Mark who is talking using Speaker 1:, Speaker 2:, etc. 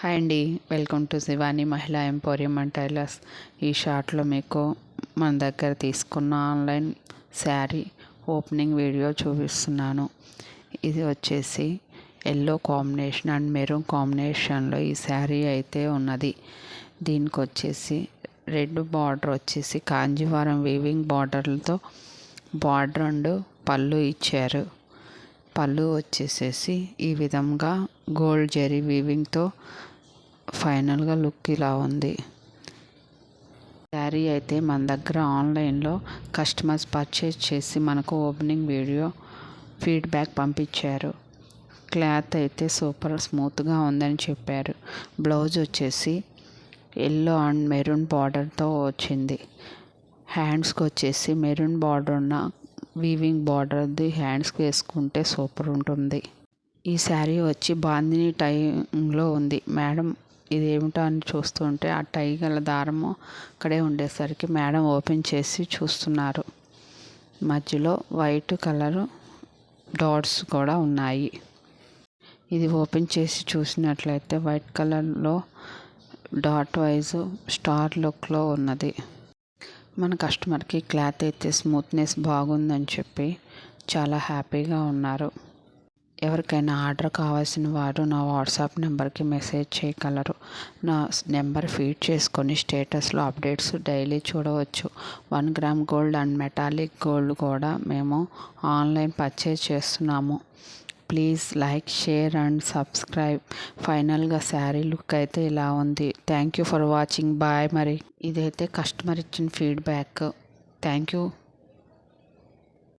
Speaker 1: Hi అండి, welcome to Shivani మహిళా emporium and tailors. ఈ షార్ట్లో మీకు మన దగ్గర తీసుకున్న ఆన్లైన్ శారీ ఓపెనింగ్ వీడియో చూపిస్తున్నాను. ఇది వచ్చేసి ఎల్లో కాంబినేషన్ అండ్ మెరూన్ కాంబినేషన్లో ఈ శారీ అయితే ఉన్నది. దీనికి వచ్చేసి రెడ్ బార్డర్ వచ్చేసి కాంజీవరం వీవింగ్ బార్డర్లతో బార్డర్ అండ్ పళ్ళు ఇచ్చారు. పళ్ళు వచ్చేసేసి ఈ విధంగా గోల్డ్ జెరీ వీవింగ్తో ఫైనల్గా లుక్ ఇలా ఉంది. శారీ అయితే మన దగ్గర ఆన్లైన్లో కస్టమర్స్ పర్చేస్ చేసి మనకు ఓపెనింగ్ వీడియో ఫీడ్బ్యాక్ పంపించారు. క్లాత్ అయితే సూపర్ స్మూత్గా ఉందని చెప్పారు. బ్లౌజ్ వచ్చేసి ఎల్లో అండ్ మెరూన్ బార్డర్తో వచ్చింది. హ్యాండ్స్కి వచ్చేసి మెరూన్ బార్డర్ ఉన్న వీవింగ్ బార్డర్ది హ్యాండ్స్కి వేసుకుంటే సూపర్ ఉంటుంది. ఈ శారీ వచ్చి బాందిని టైంలో ఉంది. మేడం ఇదేమిటో అని చూస్తుంటే ఆ టై గల దారము అక్కడే ఉండేసరికి మేడం ఓపెన్ చేసి చూస్తున్నారు. మధ్యలో వైట్ కలరు డాట్స్ కూడా ఉన్నాయి. ఇది ఓపెన్ చేసి చూసినట్లయితే వైట్ కలర్లో డాట్ వైజ్ స్టార్ లుక్లో ఉన్నది. మన కస్టమర్కి క్లాత్ అయితే స్మూత్నెస్ బాగుందని చెప్పి చాలా హ్యాపీగా ఉన్నారు. ఎవరికైనా ఆర్డర్ కావాల్సిన వారు నా వాట్సాప్ నెంబర్కి మెసేజ్ చేయగలరు. నా నెంబర్ ఫీడ్ చేసుకొని స్టేటస్లో అప్డేట్స్ డైలీ చూడవచ్చు. 1 gram gold and metallic gold కూడా మేము ఆన్లైన్ పర్చేజ్ చేస్తున్నాము. Please like, share and subscribe. ఫైనల్గా శారీ లుక్ అయితే ఇలా ఉంది. Thank you for watching. Bye. మరి ఇదైతే కస్టమర్ ఇచ్చిన ఫీడ్బ్యాక్. Thank you.